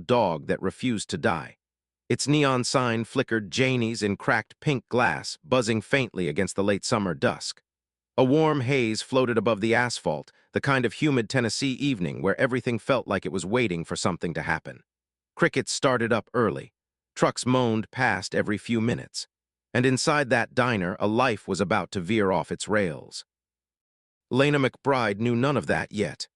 dog that refused to die. Its neon sign flickered Janie's in cracked pink glass, buzzing faintly against the late summer dusk. A warm haze floated above the asphalt, the kind of humid Tennessee evening where everything felt like it was waiting for something to happen. Crickets started up early. Trucks moaned past every few minutes. And inside that diner, a life was about to veer off its rails. Lena McBride knew none of that yet.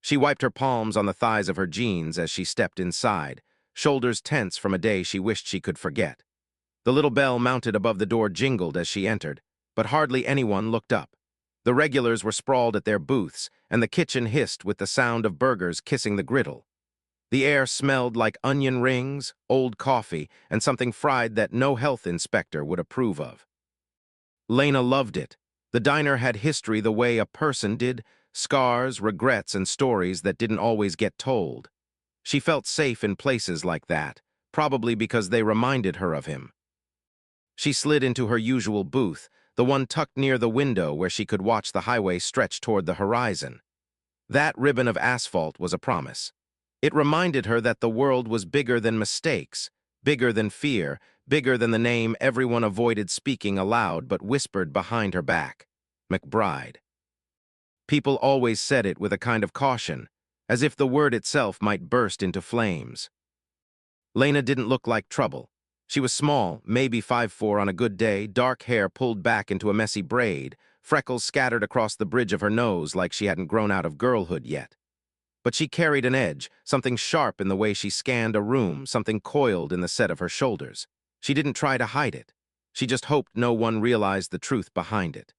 She wiped her palms on the thighs of her jeans as she stepped inside, shoulders tense from a day she wished she could forget. The little bell mounted above the door jingled as she entered, but hardly anyone looked up. The regulars were sprawled at their booths, and the kitchen hissed with the sound of burgers kissing the griddle. The air smelled like onion rings, old coffee, and something fried that no health inspector would approve of. Lena loved it. The diner had history the way a person did, scars, regrets, and stories that didn't always get told. She felt safe in places like that, probably because they reminded her of him. She slid into her usual booth, the one tucked near the window where she could watch the highway stretch toward the horizon. That ribbon of asphalt was a promise. It reminded her that the world was bigger than mistakes, bigger than fear, bigger than the name everyone avoided speaking aloud but whispered behind her back: McBride. People always said it with a kind of caution, as if the word itself might burst into flames. Lena didn't look like trouble. She was small, maybe 5'4" on a good day, dark hair pulled back into a messy braid, freckles scattered across the bridge of her nose like she hadn't grown out of girlhood yet. But she carried an edge, something sharp in the way she scanned a room, something coiled in the set of her shoulders. She didn't try to hide it. She just hoped no one realized the truth behind it.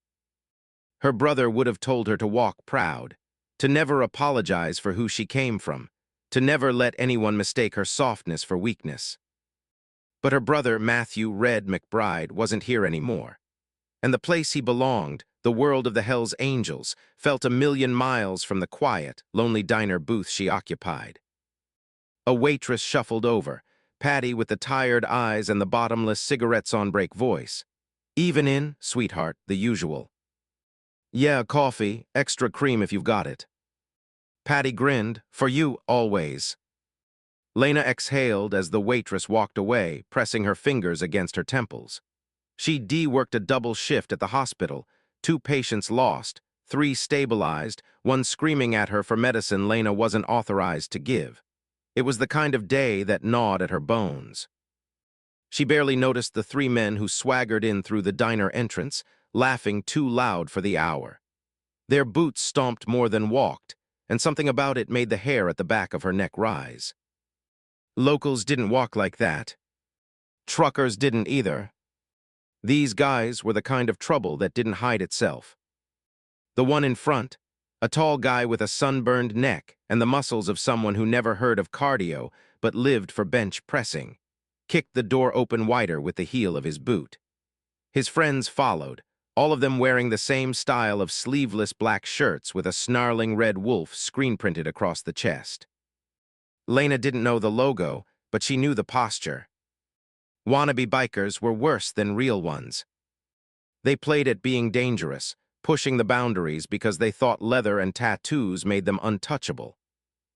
Her brother would have told her to walk proud, to never apologize for who she came from, to never let anyone mistake her softness for weakness. But her brother, Matthew Red McBride, wasn't here anymore. And the place he belonged, the world of the Hells Angels, felt a million miles from the quiet, lonely diner booth she occupied. A waitress shuffled over, Patty with the tired eyes and the bottomless cigarettes-on-break voice. "Even in, sweetheart, the usual." "Yeah, coffee, extra cream if you've got it." Patty grinned. "For you, always." Lena exhaled as the waitress walked away, pressing her fingers against her temples. She worked a double shift at the hospital, 2 patients lost, 3 stabilized, 1 screaming at her for medicine Lena wasn't authorized to give. It was the kind of day that gnawed at her bones. She barely noticed the 3 men who swaggered in through the diner entrance, laughing too loud for the hour. Their boots stomped more than walked, and something about it made the hair at the back of her neck rise. Locals didn't walk like that. Truckers didn't either. These guys were the kind of trouble that didn't hide itself. The one in front, a tall guy with a sunburned neck and the muscles of someone who never heard of cardio but lived for bench pressing, kicked the door open wider with the heel of his boot. His friends followed, all of them wearing the same style of sleeveless black shirts with a snarling red wolf screen-printed across the chest. Lena didn't know the logo, but she knew the posture. Wannabe bikers were worse than real ones. They played at being dangerous, pushing the boundaries because they thought leather and tattoos made them untouchable.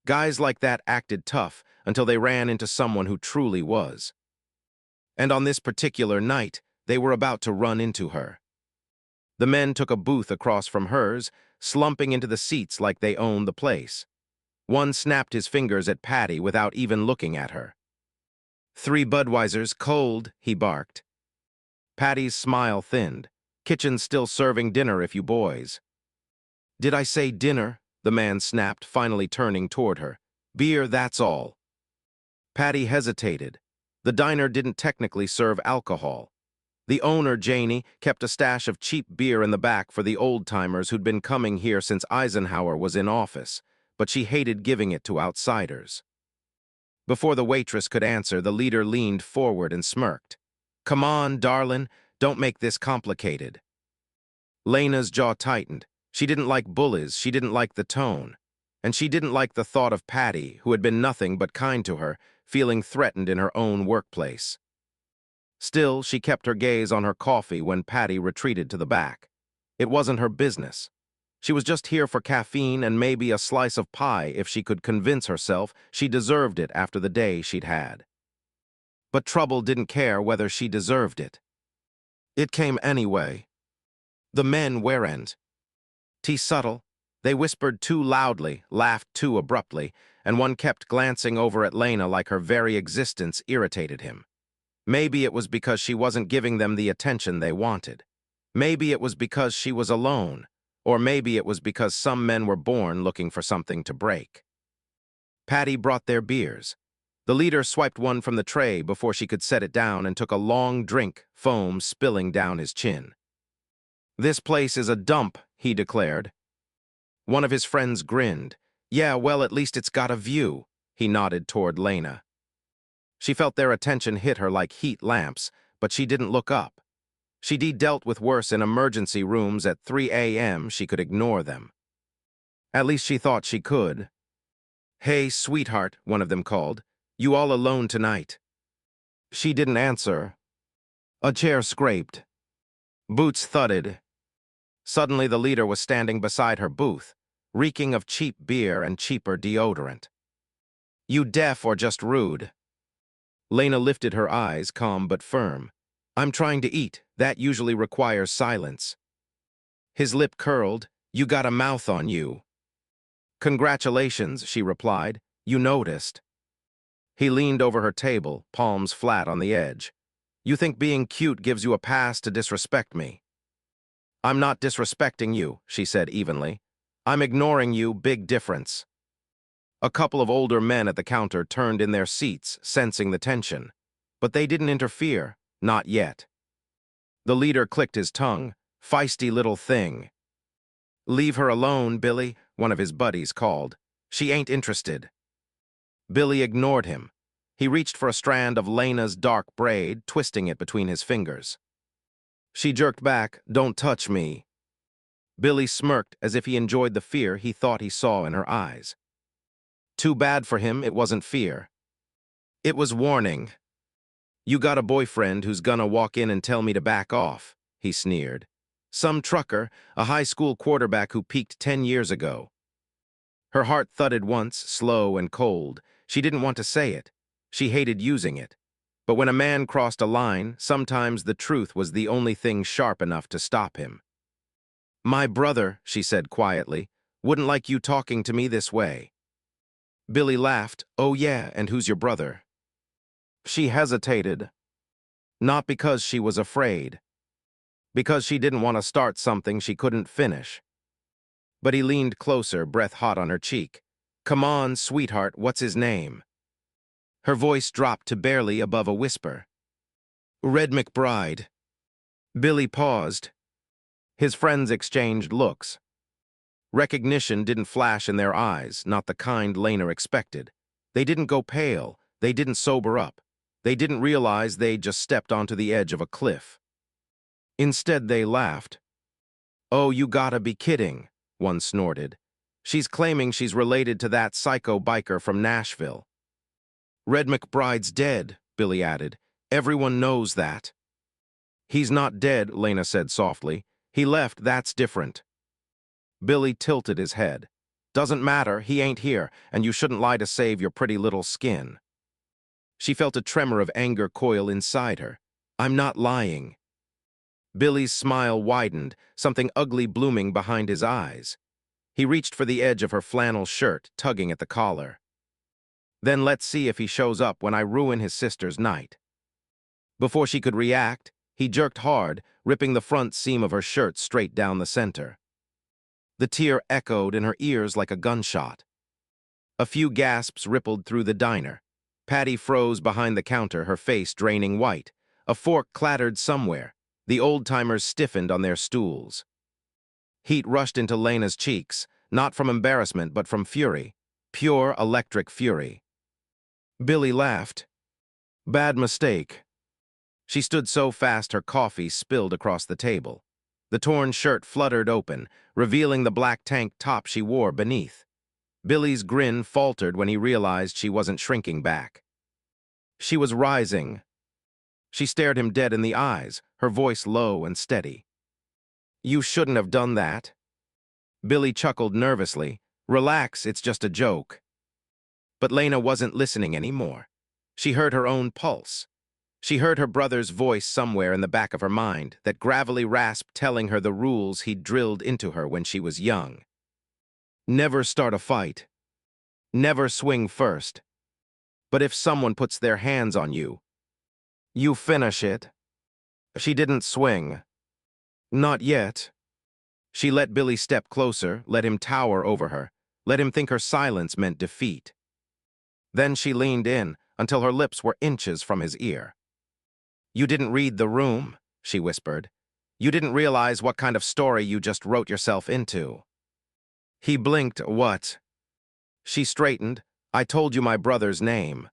Guys like that acted tough until they ran into someone who truly was. And on this particular night, they were about to run into her. The men took a booth across from hers, slumping into the seats like they owned the place. One snapped his fingers at Patty without even looking at her. "3 Budweisers, cold," he barked. Patty's smile thinned. "Kitchen's still serving dinner if you boys." "Did I say dinner?" the man snapped, finally turning toward her. "Beer, that's all." Patty hesitated. The diner didn't technically serve alcohol. The owner, Janie, kept a stash of cheap beer in the back for the old-timers who'd been coming here since Eisenhower was in office, but she hated giving it to outsiders. Before the waitress could answer, the leader leaned forward and smirked. "Come on, darlin', don't make this complicated." Lena's jaw tightened. She didn't like bullies, she didn't like the tone. And she didn't like the thought of Patty, who had been nothing but kind to her, feeling threatened in her own workplace. Still, she kept her gaze on her coffee when Patty retreated to the back. It wasn't her business. She was just here for caffeine and maybe a slice of pie if she could convince herself she deserved it after the day she'd had. But Trouble didn't care whether she deserved it. It came anyway. The men weren't. Too subtle. They whispered too loudly, laughed too abruptly, and one kept glancing over at Lena like her very existence irritated him. Maybe it was because she wasn't giving them the attention they wanted. Maybe it was because she was alone, or maybe it was because some men were born looking for something to break. Patty brought their beers. The leader swiped one from the tray before she could set it down and took a long drink, foam spilling down his chin. "This place is a dump," he declared. One of his friends grinned. "Yeah, well, at least it's got a view," he nodded toward Lena. She felt their attention hit her like heat lamps, but she didn't look up. She'd dealt with worse in emergency rooms at 3 a.m. She could ignore them. At least she thought she could. "Hey, sweetheart," one of them called. "You all alone tonight?" She didn't answer. A chair scraped. Boots thudded. Suddenly the leader was standing beside her booth, reeking of cheap beer and cheaper deodorant. "You deaf or just rude?" Lena lifted her eyes, calm but firm. "I'm trying to eat. That usually requires silence." His lip curled. "You got a mouth on you." "Congratulations," she replied. "You noticed." He leaned over her table, palms flat on the edge. "You think being cute gives you a pass to disrespect me?" "I'm not disrespecting you," she said evenly. "I'm ignoring you, big difference." A couple of older men at the counter turned in their seats, sensing the tension. But they didn't interfere, not yet. The leader clicked his tongue. "Feisty little thing." "Leave her alone, Billy," one of his buddies called. "She ain't interested." Billy ignored him. He reached for a strand of Lena's dark braid, twisting it between his fingers. She jerked back. "Don't touch me." Billy smirked as if he enjoyed the fear he thought he saw in her eyes. Too bad for him, it wasn't fear. It was warning. "You got a boyfriend who's gonna walk in and tell me to back off," he sneered. "Some trucker, a high school quarterback who peaked 10 years ago." Her heart thudded once, slow and cold. She didn't want to say it. She hated using it. But when a man crossed a line, sometimes the truth was the only thing sharp enough to stop him. "My brother," she said quietly, "wouldn't like you talking to me this way." Billy laughed. "Oh yeah, and who's your brother?" She hesitated. Not because she was afraid. Because she didn't want to start something she couldn't finish. But he leaned closer, breath hot on her cheek. "Come on, sweetheart, what's his name?" Her voice dropped to barely above a whisper. "Red McBride." Billy paused. His friends exchanged looks. Recognition didn't flash in their eyes, not the kind Lena expected. They didn't go pale. They didn't sober up. They didn't realize they'd just stepped onto the edge of a cliff. Instead, they laughed. "Oh, you gotta be kidding," one snorted. "She's claiming she's related to that psycho biker from Nashville." "Red McBride's dead," Billy added. "Everyone knows that." "He's not dead," Lena said softly. "He left, that's different." Billy tilted his head. "Doesn't matter, he ain't here, and you shouldn't lie to save your pretty little skin." She felt a tremor of anger coil inside her. "I'm not lying." Billy's smile widened, something ugly blooming behind his eyes. He reached for the edge of her flannel shirt, tugging at the collar. "Then let's see if he shows up when I ruin his sister's night." Before she could react, he jerked hard, ripping the front seam of her shirt straight down the center. The tear echoed in her ears like a gunshot. A few gasps rippled through the diner. Patty froze behind the counter, her face draining white. A fork clattered somewhere. The old-timers stiffened on their stools. Heat rushed into Lena's cheeks, not from embarrassment but from fury. Pure electric fury. Billy laughed. "Bad mistake." She stood so fast her coffee spilled across the table. The torn shirt fluttered open, revealing the black tank top she wore beneath. Billy's grin faltered when he realized she wasn't shrinking back. She was rising. She stared him dead in the eyes, her voice low and steady. "You shouldn't have done that." Billy chuckled nervously. Relax, it's just a joke. But Lena wasn't listening anymore. She heard her own pulse. She heard her brother's voice somewhere in the back of her mind, that gravelly rasp telling her the rules he'd drilled into her when she was young. Never start a fight. Never swing first. But if someone puts their hands on you, you finish it. She didn't swing. Not yet. She let Billy step closer, let him tower over her, let him think her silence meant defeat. Then she leaned in until her lips were inches from his ear. You didn't read the room, she whispered. You didn't realize what kind of story you just wrote yourself into. He blinked. What? She straightened. I told you my brother's name.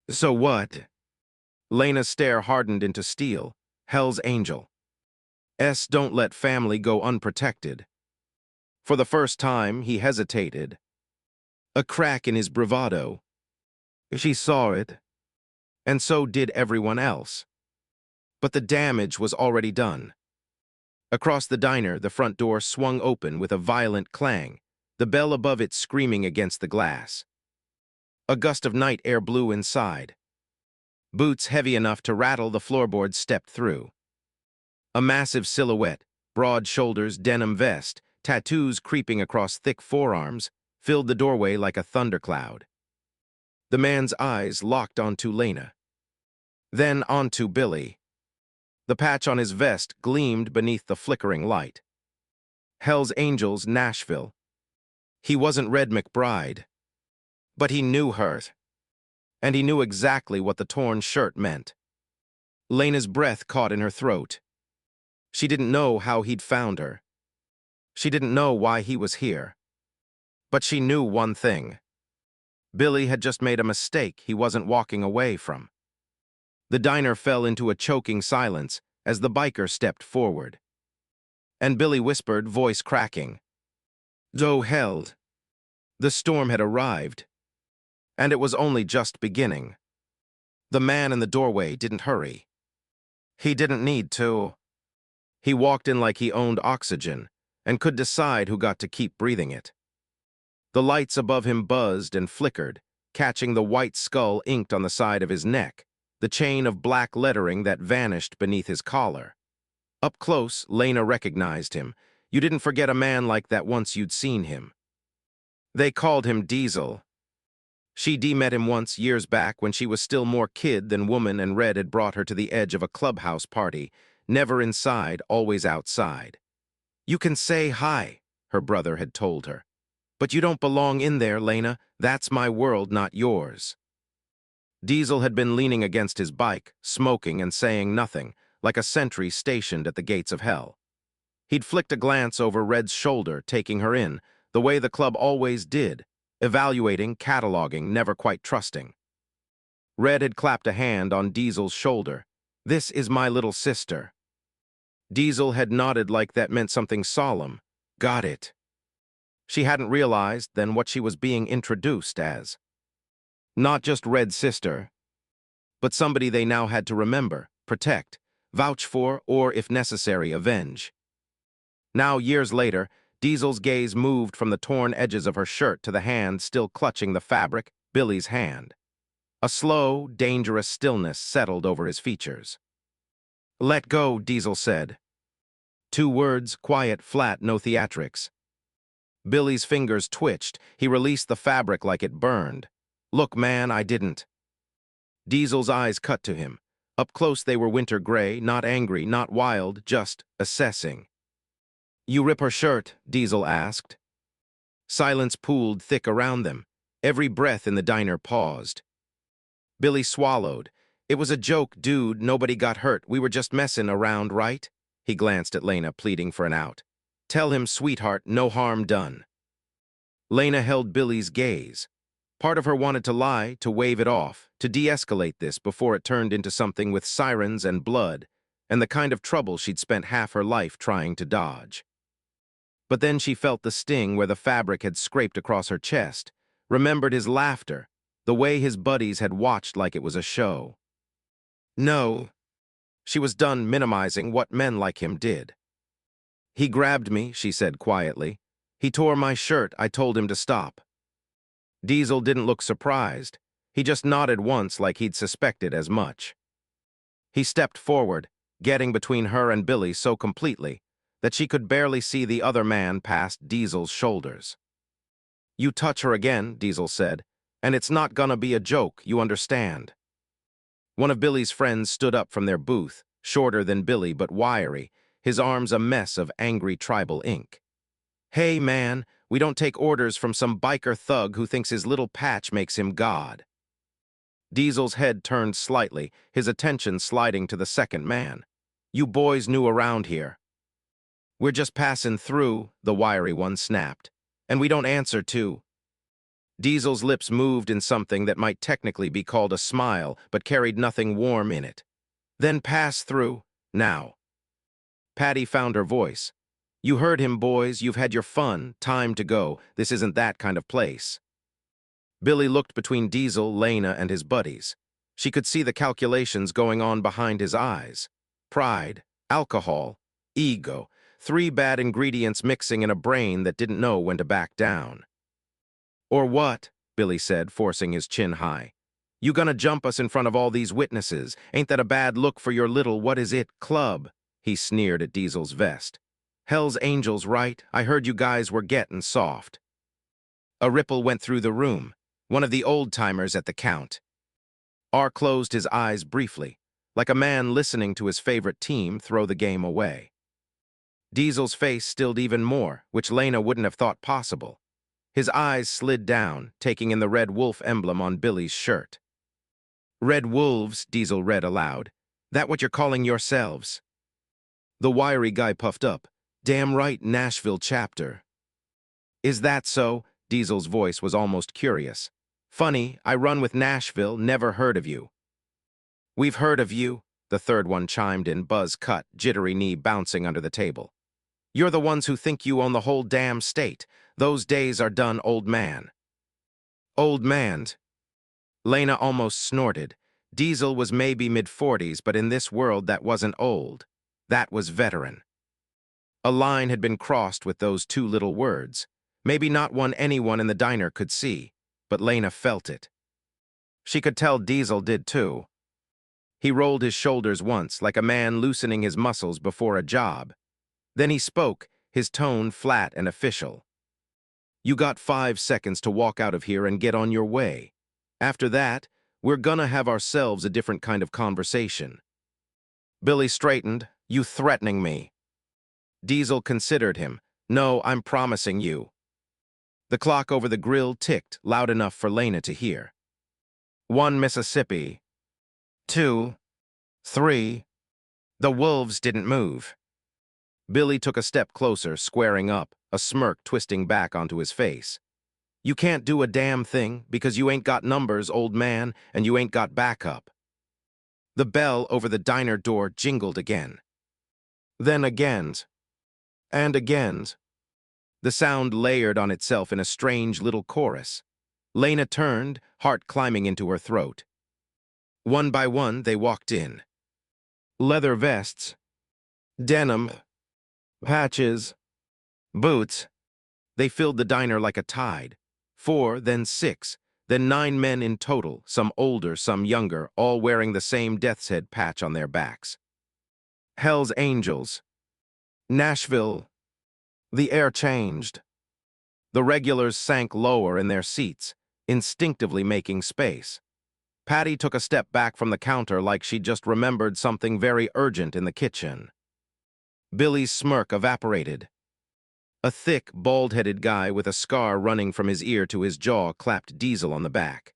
So what? Lena's stare hardened into steel. Hell's Angel. Don't let family go unprotected. For the first time, he hesitated. A crack in his bravado. She saw it, and so did everyone else. But the damage was already done. Across the diner, the front door swung open with a violent clang, the bell above it screaming against the glass. A gust of night air blew inside. Boots heavy enough to rattle the floorboards stepped through. A massive silhouette, broad shoulders, denim vest, tattoos creeping across thick forearms, filled the doorway like a thundercloud. The man's eyes locked onto Lena, then onto Billy. The patch on his vest gleamed beneath the flickering light. Hell's Angels, Nashville. He wasn't Red McBride, but he knew her, and he knew exactly what the torn shirt meant. Lena's breath caught in her throat. She didn't know how he'd found her. She didn't know why he was here. But she knew one thing. Billy had just made a mistake he wasn't walking away from. The diner fell into a choking silence as the biker stepped forward. And Billy whispered, voice cracking. "Oh, hell." The storm had arrived, and it was only just beginning. The man in the doorway didn't hurry. He didn't need to. He walked in like he owned oxygen and could decide who got to keep breathing it. The lights above him buzzed and flickered, catching the white skull inked on the side of his neck, the chain of black lettering that vanished beneath his collar. Up close, Lena recognized him. You didn't forget a man like that once you'd seen him. They called him Diesel. She met him once years back when she was still more kid than woman, and Red had brought her to the edge of a clubhouse party, never inside, always outside. You can say hi, her brother had told her. But you don't belong in there, Lena. That's my world, not yours. Diesel had been leaning against his bike, smoking and saying nothing, like a sentry stationed at the gates of hell. He'd flicked a glance over Red's shoulder, taking her in, the way the club always did, evaluating, cataloging, never quite trusting. Red had clapped a hand on Diesel's shoulder. This is my little sister. Diesel had nodded like that meant something solemn. Got it. She hadn't realized then what she was being introduced as. Not just Red's sister, but somebody they now had to remember, protect, vouch for, or, if necessary, avenge. Now, years later, Diesel's gaze moved from the torn edges of her shirt to the hand still clutching the fabric, Billy's hand. A slow, dangerous stillness settled over his features. Let go, Diesel said. 2 words, quiet, flat, no theatrics. Billy's fingers twitched. He released the fabric like it burned. Look, man, I didn't. Diesel's eyes cut to him. Up close they were winter gray, not angry, not wild, just assessing. You rip her shirt? Diesel asked. Silence pooled thick around them. Every breath in the diner paused. Billy swallowed. It was a joke, dude. Nobody got hurt. We were just messing around, right? He glanced at Lena, pleading for an out. Tell him, sweetheart, no harm done. Lena held Billy's gaze. Part of her wanted to lie, to wave it off, to de-escalate this before it turned into something with sirens and blood, and the kind of trouble she'd spent half her life trying to dodge. But then she felt the sting where the fabric had scraped across her chest, remembered his laughter, the way his buddies had watched like it was a show. No. She was done minimizing what men like him did. He grabbed me, she said quietly. He tore my shirt. I told him to stop. Diesel didn't look surprised. He just nodded once like he'd suspected as much. He stepped forward, getting between her and Billy so completely that she could barely see the other man past Diesel's shoulders. "You touch her again," Diesel said, "and it's not gonna be a joke, you understand." One of Billy's friends stood up from their booth, shorter than Billy but wiry, his arms a mess of angry tribal ink. "Hey, man, we don't take orders from some biker thug who thinks his little patch makes him God." Diesel's head turned slightly, his attention sliding to the second man. "You boys new around here." "We're just passing through," the wiry one snapped. "And we don't answer to." Diesel's lips moved in something that might technically be called a smile, but carried nothing warm in it. "Then pass through, now." Patty found her voice. "You heard him, boys. You've had your fun. Time to go. This isn't that kind of place." Billy looked between Diesel, Lena, and his buddies. She could see the calculations going on behind his eyes. Pride, alcohol, ego, three bad ingredients mixing in a brain that didn't know when to back down. "Or what?" Billy said, forcing his chin high. "You gonna jump us in front of all these witnesses? Ain't that a bad look for your little what-is-it club?" He sneered at Diesel's vest. "Hell's Angels, right? I heard you guys were getting soft." A ripple went through the room. One of the old-timers at the count. R closed his eyes briefly, like a man listening to his favorite team throw the game away. Diesel's face stilled even more, which Lena wouldn't have thought possible. His eyes slid down, taking in the red wolf emblem on Billy's shirt. "Red wolves," Diesel read aloud. "That what you're calling yourselves?" The wiry guy puffed up. "Damn right, Nashville chapter." "Is that so?" Diesel's voice was almost curious. "Funny, I run with Nashville, never heard of you." "We've heard of you," the third one chimed in, buzz cut, jittery knee bouncing under the table. "You're the ones who think you own the whole damn state. Those days are done, old man." "Old man's." Lena almost snorted. Diesel was maybe mid-40s, but in this world that wasn't old. That was veteran. A line had been crossed with those two little words. Maybe not one anyone in the diner could see, but Lena felt it. She could tell Diesel did too. He rolled his shoulders once, like a man loosening his muscles before a job. Then he spoke, his tone flat and official. "You got 5 seconds to walk out of here and get on your way. After that, we're gonna have ourselves a different kind of conversation." Billy straightened. "You threatening me?" Diesel considered him. "No, I'm promising you." The clock over the grill ticked, loud enough for Lena to hear. 1 Mississippi. 2. 3. The wolves didn't move. Billy took a step closer, squaring up, a smirk twisting back onto his face. "You can't do a damn thing because you ain't got numbers, old man, and you ain't got backup." The bell over the diner door jingled again. Then again. And again. The sound layered on itself in a strange little chorus. Lena turned, heart climbing into her throat. One by one, they walked in. Leather vests, denim, patches, boots. They filled the diner like a tide. 4, then 6, then 9 men in total, some older, some younger, all wearing the same death's head patch on their backs. Hell's Angels. Nashville. The air changed. The regulars sank lower in their seats, instinctively making space. Patty took a step back from the counter like she'd just remembered something very urgent in the kitchen. Billy's smirk evaporated. A thick, bald-headed guy with a scar running from his ear to his jaw clapped Diesel on the back.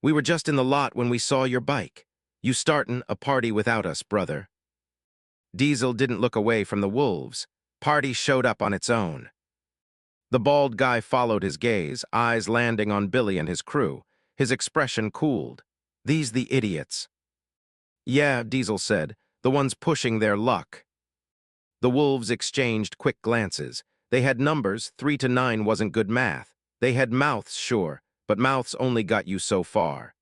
"We were just in the lot when we saw your bike. You startin' a party without us, brother." Diesel didn't look away from the wolves. Party showed up on its own. The bald guy followed his gaze, eyes landing on Billy and his crew. His expression cooled. "These the idiots." "Yeah," Diesel said, "the ones pushing their luck." The wolves exchanged quick glances. They had numbers, 3 to 9 wasn't good math. They had mouths, sure, but mouths only got you so far.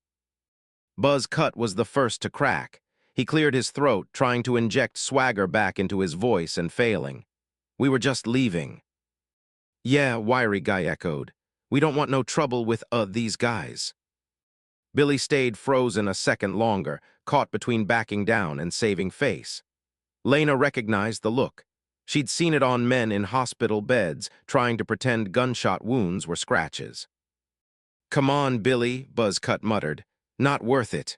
Buzz Cut was the first to crack. He cleared his throat, trying to inject swagger back into his voice and failing. "We were just leaving." Yeah, wiry guy echoed. We don't want no trouble with, these guys. Billy stayed frozen a second longer, caught between backing down and saving face. Lena recognized the look. She'd seen it on men in hospital beds, trying to pretend gunshot wounds were scratches. Come on, Billy, Buzzcut muttered. Not worth it.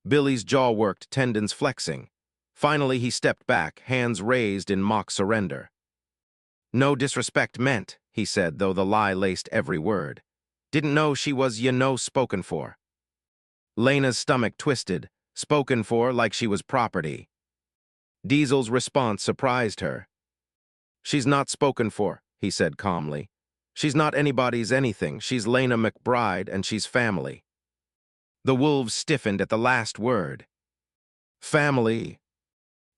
Billy's jaw worked, tendons flexing. Finally, he stepped back, hands raised in mock surrender. No disrespect meant, he said, though the lie laced every word. Didn't know she was, spoken for. Lena's stomach twisted, spoken for like she was property. Diesel's response surprised her. She's not spoken for, he said calmly. She's not anybody's anything. She's Lena McBride, and she's family. The wolves stiffened at the last word. Family.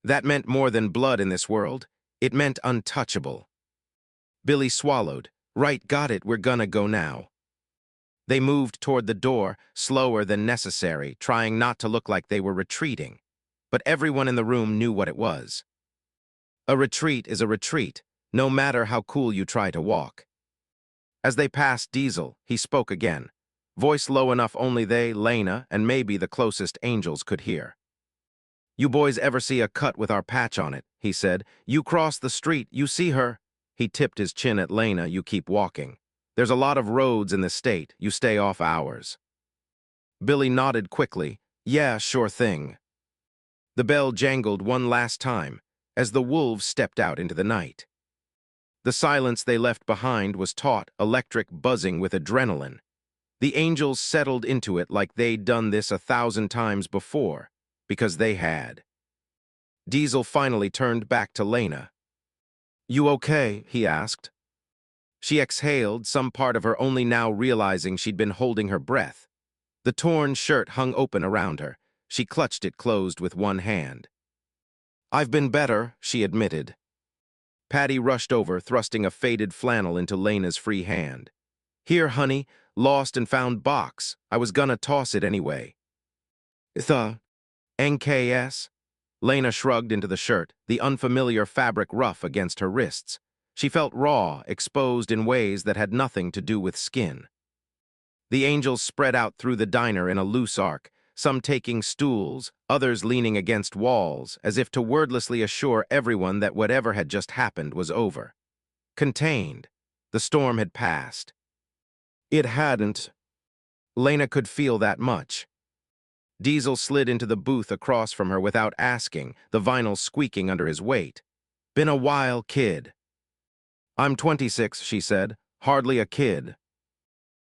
That meant more than blood in this world. It meant untouchable. Billy swallowed. Right, got it, we're gonna go now. They moved toward the door, slower than necessary, trying not to look like they were retreating. But everyone in the room knew what it was. A retreat is a retreat, no matter how cool you try to walk. As they passed Diesel, he spoke again, voice low enough only they, Lena, and maybe the closest angels could hear. You boys ever see a cut with our patch on it, he said. You cross the street, you see her. He tipped his chin at Lena, you keep walking. There's a lot of roads in the state, you stay off ours. Billy nodded quickly. Yeah, sure thing. The bell jangled one last time, as the wolves stepped out into the night. The silence they left behind was taut, electric, buzzing with adrenaline. The angels settled into it like they'd done this 1,000 times before, because they had. Diesel finally turned back to Lena. You okay? He asked. She exhaled, some part of her only now realizing she'd been holding her breath. The torn shirt hung open around her. She clutched it closed with one hand. I've been better, she admitted. Patty rushed over, thrusting a faded flannel into Lena's free hand. Here, honey, lost and found box. I was gonna toss it anyway. NKS? Lena shrugged into the shirt, the unfamiliar fabric rough against her wrists. She felt raw, exposed in ways that had nothing to do with skin. The angels spread out through the diner in a loose arc, some taking stools, others leaning against walls, as if to wordlessly assure everyone that whatever had just happened was over. Contained. The storm had passed. It hadn't. Lena could feel that much. Diesel slid into the booth across from her without asking, the vinyl squeaking under his weight. Been a while, kid. I'm 26, she said. Hardly a kid.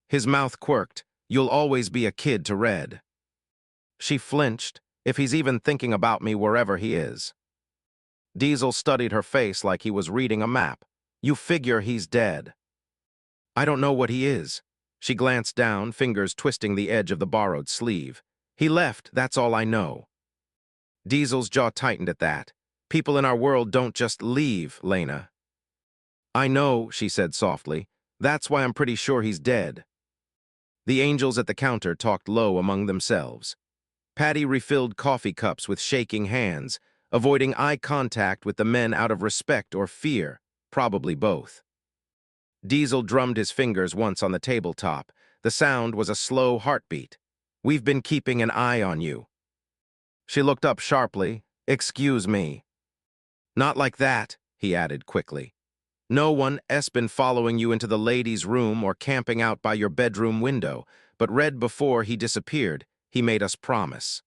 His mouth quirked. You'll always be a kid to Red. She flinched. If he's even thinking about me wherever he is. Diesel studied her face like he was reading a map. You figure he's dead. I don't know what he is. She glanced down, fingers twisting the edge of the borrowed sleeve. He left, that's all I know. Diesel's jaw tightened at that. People in our world don't just leave, Lena. I know, she said softly. That's why I'm pretty sure he's dead. The angels at the counter talked low among themselves. Patty refilled coffee cups with shaking hands, avoiding eye contact with the men out of respect or fear, probably both. Diesel drummed his fingers once on the tabletop. The sound was a slow heartbeat. We've been keeping an eye on you. She looked up sharply. Excuse me. Not like that, he added quickly. No one's been following you into the ladies' room or camping out by your bedroom window, but Red before he disappeared, he made us promise.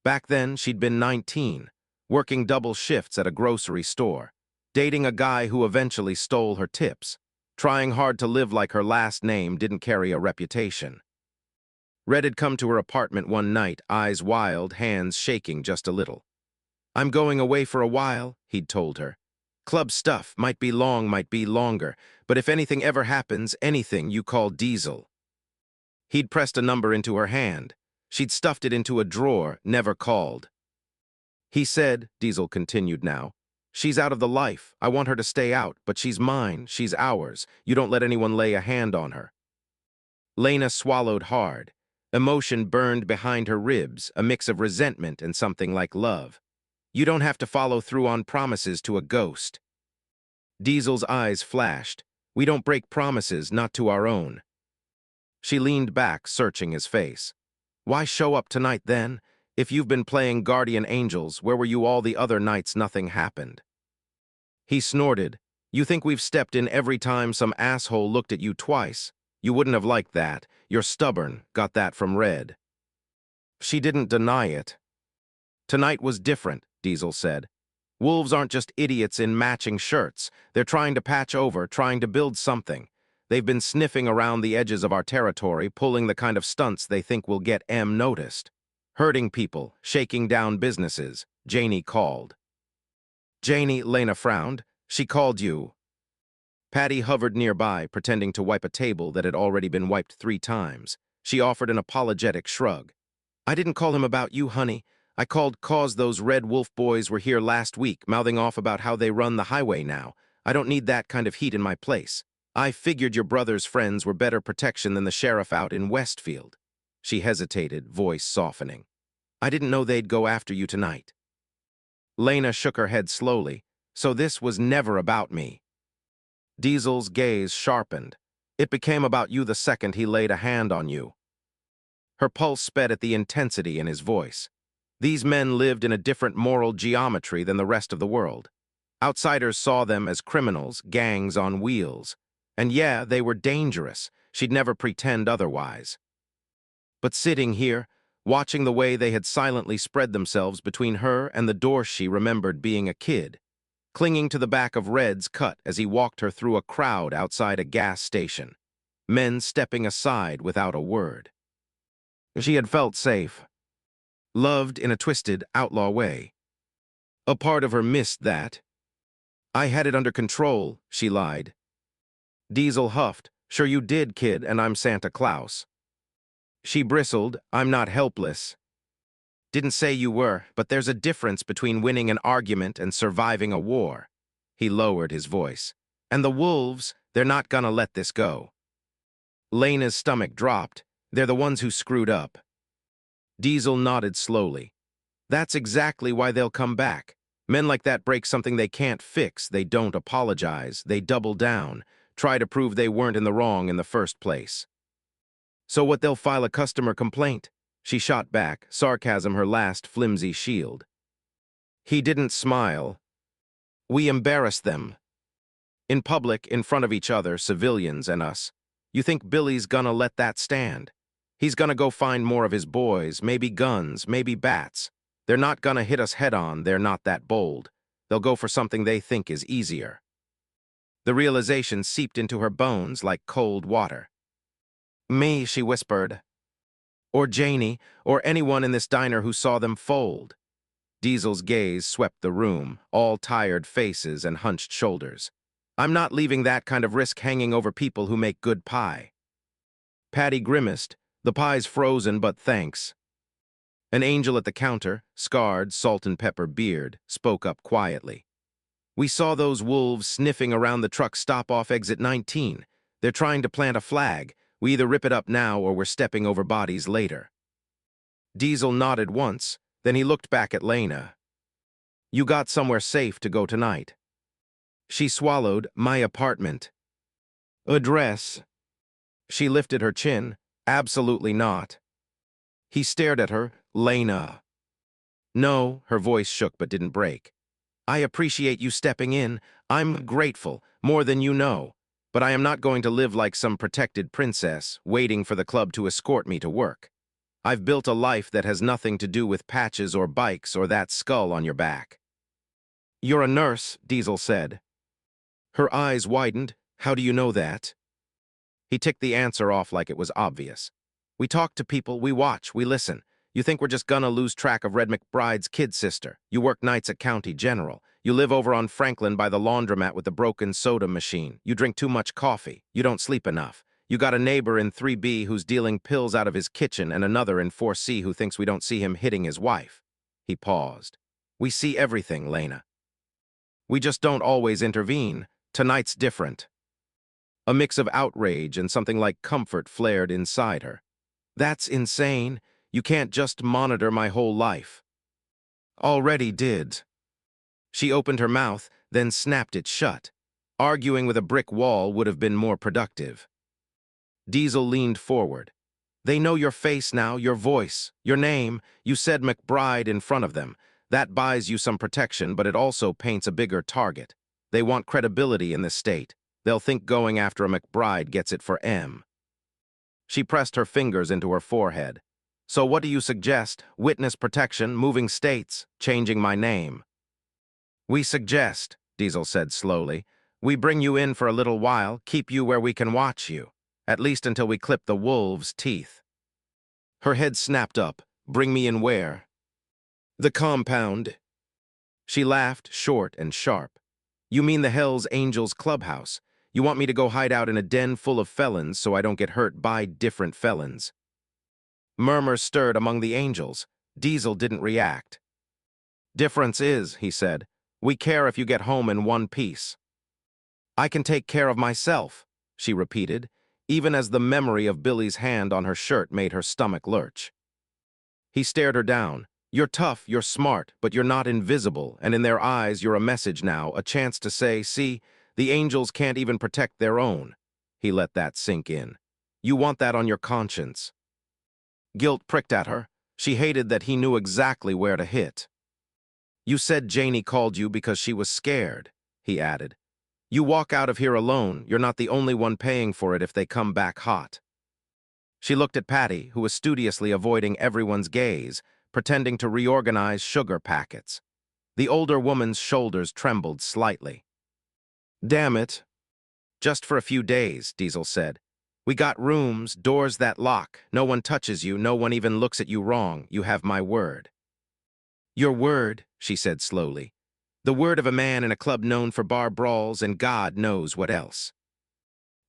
Back then, she'd been 19, working double shifts at a grocery store, dating a guy who eventually stole her tips, trying hard to live like her last name didn't carry a reputation. Red had come to her apartment one night, eyes wild, hands shaking just a little. I'm going away for a while, he'd told her. Club stuff, might be long, might be longer, but if anything ever happens, anything, you call Diesel. He'd pressed a number into her hand. She'd stuffed it into a drawer, never called. He said, Diesel continued now, she's out of the life. I want her to stay out, but she's mine, she's ours. You don't let anyone lay a hand on her. Lena swallowed hard. Emotion burned behind her ribs, a mix of resentment and something like love. You don't have to follow through on promises to a ghost. Diesel's eyes flashed. We don't break promises, not to our own. She leaned back, searching his face. Why show up tonight then? If you've been playing guardian angels, where were you all the other nights nothing happened? He snorted. You think we've stepped in every time some asshole looked at you twice? You wouldn't have liked that. You're stubborn. Got that from Red. She didn't deny it. Tonight was different, Diesel said. Wolves aren't just idiots in matching shirts. They're trying to patch over, trying to build something. They've been sniffing around the edges of our territory, pulling the kind of stunts they think will get M noticed. Hurting people, shaking down businesses, Janie called. Janie, Lena frowned. She called you. Patty hovered nearby, pretending to wipe a table that had already been wiped 3 times. She offered an apologetic shrug. I didn't call him about you, honey. I called 'cause those Red Wolf boys were here last week, mouthing off about how they run the highway now. I don't need that kind of heat in my place. I figured your brother's friends were better protection than the sheriff out in Westfield. She hesitated, voice softening. I didn't know they'd go after you tonight. Lena shook her head slowly. So this was never about me. Diesel's gaze sharpened. It became about you the second he laid a hand on you. Her pulse sped at the intensity in his voice. These men lived in a different moral geometry than the rest of the world. Outsiders saw them as criminals, gangs on wheels. And yeah, they were dangerous. She'd never pretend otherwise. But sitting here, watching the way they had silently spread themselves between her and the door she remembered being a kid, clinging to the back of Red's cut as he walked her through a crowd outside a gas station, men stepping aside without a word. She had felt safe, loved in a twisted, outlaw way. A part of her missed that. I had it under control, she lied. Diesel huffed. Sure you did, kid, and I'm Santa Claus. She bristled. I'm not helpless. Didn't say you were, but there's a difference between winning an argument and surviving a war. He lowered his voice. And the wolves, they're not gonna let this go. Lena's stomach dropped. They're the ones who screwed up. Diesel nodded slowly. That's exactly why they'll come back. Men like that break something they can't fix. They don't apologize. They double down, try to prove they weren't in the wrong in the first place. So what, they'll file a customer complaint? She shot back, sarcasm her last flimsy shield. He didn't smile. We embarrassed them. In public, in front of each other, civilians and us. You think Billy's gonna let that stand? He's gonna go find more of his boys, maybe guns, maybe bats. They're not gonna hit us head-on, they're not that bold. They'll go for something they think is easier. The realization seeped into her bones like cold water. Me, she whispered. Or Janie, or anyone in this diner who saw them fold. Diesel's gaze swept the room, all tired faces and hunched shoulders. I'm not leaving that kind of risk hanging over people who make good pie. Patty grimaced. The pie's frozen, but thanks. An angel at the counter, scarred, salt and pepper beard, spoke up quietly. We saw those wolves sniffing around the truck stop off exit 19. They're trying to plant a flag. We either rip it up now or we're stepping over bodies later. Diesel nodded once, then he looked back at Lena. You got somewhere safe to go tonight. She swallowed. My apartment. Address. She lifted her chin. Absolutely not. He stared at her. Lena. No, her voice shook but didn't break. I appreciate you stepping in. I'm grateful, more than you know. But I am not going to live like some protected princess, waiting for the club to escort me to work. I've built a life that has nothing to do with patches or bikes or that skull on your back. You're a nurse, Diesel said. Her eyes widened. How do you know that? He ticked the answer off like it was obvious. We talk to people, we watch, we listen. You think we're just gonna lose track of Red McBride's kid sister. You work nights at County General. You live over on Franklin by the laundromat with the broken soda machine. You drink too much coffee. You don't sleep enough. You got a neighbor in 3B who's dealing pills out of his kitchen and another in 4C who thinks we don't see him hitting his wife. He paused. We see everything, Lena. We just don't always intervene. Tonight's different. A mix of outrage and something like comfort flared inside her. That's insane. You can't just monitor my whole life. Already did. She opened her mouth, then snapped it shut. Arguing with a brick wall would have been more productive. Diesel leaned forward. They know your face now, your voice, your name. You said McBride in front of them. That buys you some protection, but it also paints a bigger target. They want credibility in this state. They'll think going after a McBride gets it for M. She pressed her fingers into her forehead. So what do you suggest? Witness protection, moving states, changing my name. We suggest, Diesel said slowly, we bring you in for a little while, keep you where we can watch you, at least until we clip the wolves' teeth. Her head snapped up. Bring me in where? The compound. She laughed, short and sharp. You mean the Hells Angels clubhouse? You want me to go hide out in a den full of felons so I don't get hurt by different felons? Murmurs stirred among the angels. Diesel didn't react. Difference is, he said, we care if you get home in one piece. I can take care of myself, she repeated, even as the memory of Billy's hand on her shirt made her stomach lurch. He stared her down. You're tough, you're smart, but you're not invisible, and in their eyes you're a message now, a chance to say, see, the angels can't even protect their own. He let that sink in. You want that on your conscience. Guilt pricked at her. She hated that he knew exactly where to hit. You said Janie called you because she was scared, he added. You walk out of here alone, you're not the only one paying for it if they come back hot. She looked at Patty, who was studiously avoiding everyone's gaze, pretending to reorganize sugar packets. The older woman's shoulders trembled slightly. Damn it. Just for a few days, Diesel said. We got rooms, doors that lock. No one touches you, no one even looks at you wrong. You have my word. Your word, she said slowly. The word of a man in a club known for bar brawls and God knows what else.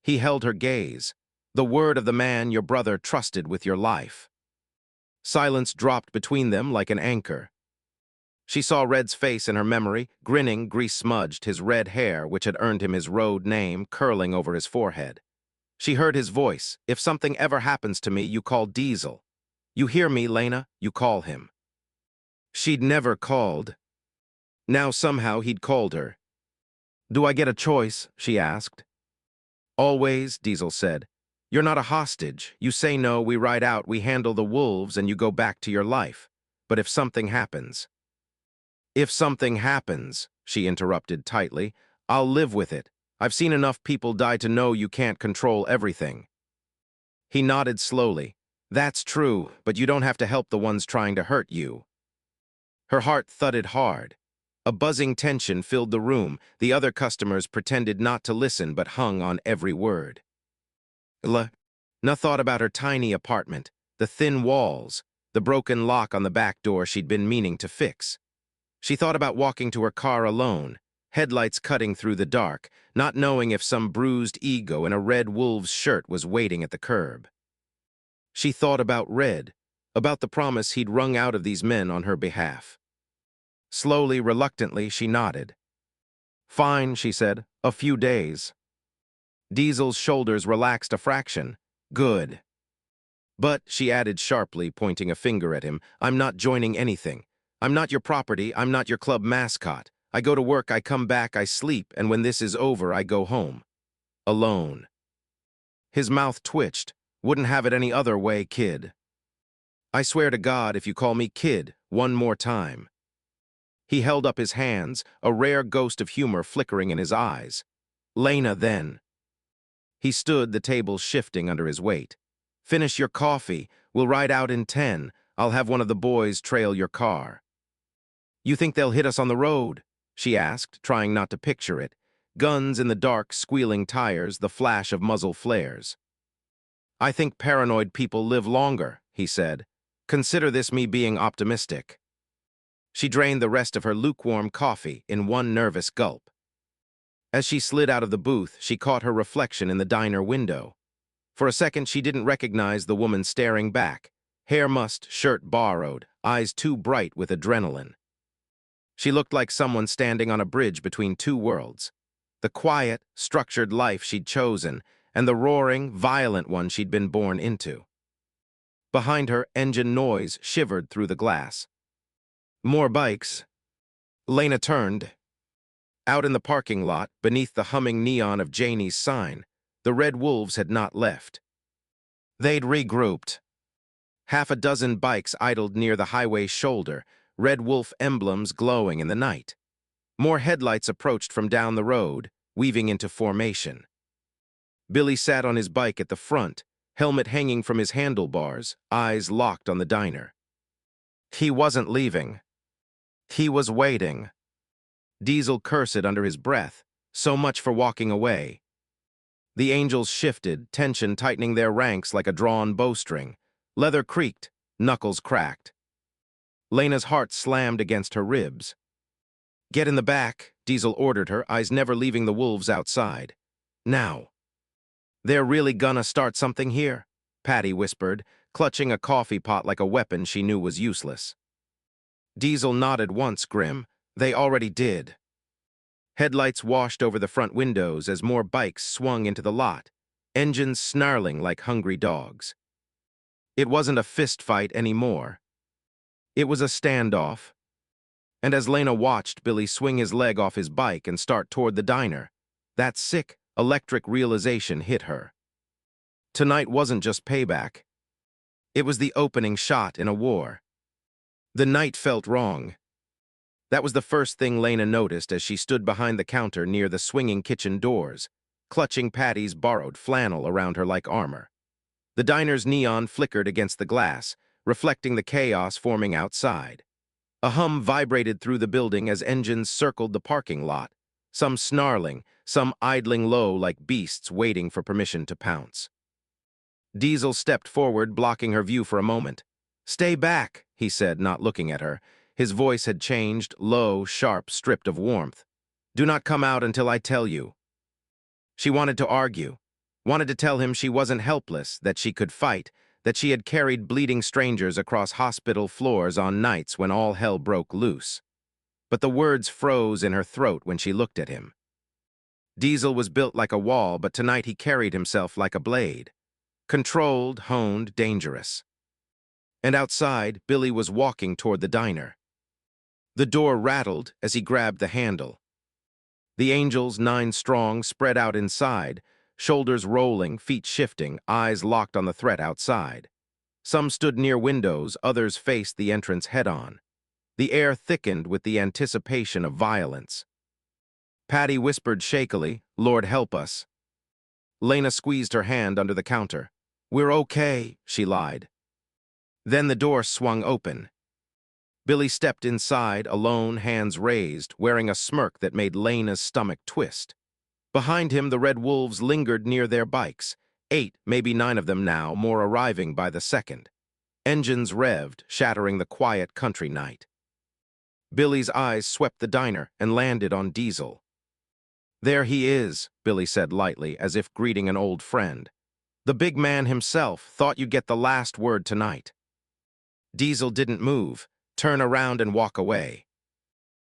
He held her gaze. The word of the man your brother trusted with your life. Silence dropped between them like an anchor. She saw Red's face in her memory, grinning, grease-smudged, his red hair, which had earned him his road name, curling over his forehead. She heard his voice. If something ever happens to me, you call Diesel. You hear me, Lena? You call him. She'd never called. Now somehow he'd called her. Do I get a choice? She asked. Always, Diesel said. You're not a hostage. You say no, we ride out, we handle the wolves, and you go back to your life. But if something happens... If something happens, she interrupted tightly, I'll live with it. I've seen enough people die to know you can't control everything. He nodded slowly. That's true, but you don't have to help the ones trying to hurt you. Her heart thudded hard. A buzzing tension filled the room. The other customers pretended not to listen but hung on every word. Na thought about her tiny apartment, the thin walls, the broken lock on the back door she'd been meaning to fix. She thought about walking to her car alone, headlights cutting through the dark, not knowing if some bruised ego in a red wolf's shirt was waiting at the curb. She thought about Red, about the promise he'd wrung out of these men on her behalf. Slowly, reluctantly, she nodded. Fine, she said, a few days. Diesel's shoulders relaxed a fraction. Good. But, she added sharply, pointing a finger at him, I'm not joining anything. I'm not your property, I'm not your club mascot. I go to work, I come back, I sleep, and when this is over, I go home. Alone. His mouth twitched. Wouldn't have it any other way, kid. I swear to God, if you call me kid one more time. He held up his hands, a rare ghost of humor flickering in his eyes. Lena, then. He stood, the table shifting under his weight. Finish your coffee. We'll ride out in 10. I'll have one of the boys trail your car. You think they'll hit us on the road? She asked, trying not to picture it. Guns in the dark, squealing tires, the flash of muzzle flares. I think paranoid people live longer, he said. Consider this me being optimistic. She drained the rest of her lukewarm coffee in one nervous gulp. As she slid out of the booth, she caught her reflection in the diner window. For a second, she didn't recognize the woman staring back. Hair mussed, shirt borrowed, eyes too bright with adrenaline. She looked like someone standing on a bridge between two worlds. The quiet, structured life she'd chosen, and the roaring, violent one she'd been born into. Behind her, engine noise shivered through the glass. More bikes. Lena turned. Out in the parking lot, beneath the humming neon of Janie's sign, the Red Wolves had not left. They'd regrouped. Half a dozen bikes idled near the highway's shoulder, Red Wolf emblems glowing in the night. More headlights approached from down the road, weaving into formation. Billy sat on his bike at the front, helmet hanging from his handlebars, eyes locked on the diner. He wasn't leaving. He was waiting. Diesel cursed under his breath. So much for walking away. The Angels shifted, tension tightening their ranks like a drawn bowstring. Leather creaked, knuckles cracked. Lena's heart slammed against her ribs. "Get in the back," Diesel ordered her, eyes never leaving the wolves outside. "Now." "They're really gonna start something here?" Patty whispered, clutching a coffee pot like a weapon she knew was useless. Diesel nodded once, grim. "They already did." Headlights washed over the front windows as more bikes swung into the lot, engines snarling like hungry dogs. It wasn't a fist fight anymore. It was a standoff. And as Lena watched Billy swing his leg off his bike and start toward the diner, that sick, electric realization hit her. Tonight wasn't just payback. It was the opening shot in a war. The night felt wrong. That was the first thing Lena noticed as she stood behind the counter near the swinging kitchen doors, clutching Patty's borrowed flannel around her like armor. The diner's neon flickered against the glass, reflecting the chaos forming outside. A hum vibrated through the building as engines circled the parking lot, some snarling, some idling low like beasts waiting for permission to pounce. Diesel stepped forward, blocking her view for a moment. "Stay back," he said, not looking at her. His voice had changed, low, sharp, stripped of warmth. "Do not come out until I tell you." She wanted to argue, wanted to tell him she wasn't helpless, that she could fight, that she had carried bleeding strangers across hospital floors on nights when all hell broke loose. But the words froze in her throat when she looked at him. Diesel was built like a wall, but tonight he carried himself like a blade. Controlled, honed, dangerous. And outside, Billy was walking toward the diner. The door rattled as he grabbed the handle. The Angels, 9 strong, spread out inside, shoulders rolling, feet shifting, eyes locked on the threat outside. Some stood near windows, others faced the entrance head-on. The air thickened with the anticipation of violence. Patty whispered shakily, "Lord help us." Lena squeezed her hand under the counter. "We're okay," she lied. Then the door swung open. Billy stepped inside, alone, hands raised, wearing a smirk that made Lena's stomach twist. Behind him, the Red Wolves lingered near their bikes, 8, maybe 9 of them now, more arriving by the second. Engines revved, shattering the quiet country night. Billy's eyes swept the diner and landed on Diesel. "There he is," Billy said lightly, as if greeting an old friend. "The big man himself. Thought you'd get the last word tonight." Diesel didn't move, turn around and walk away.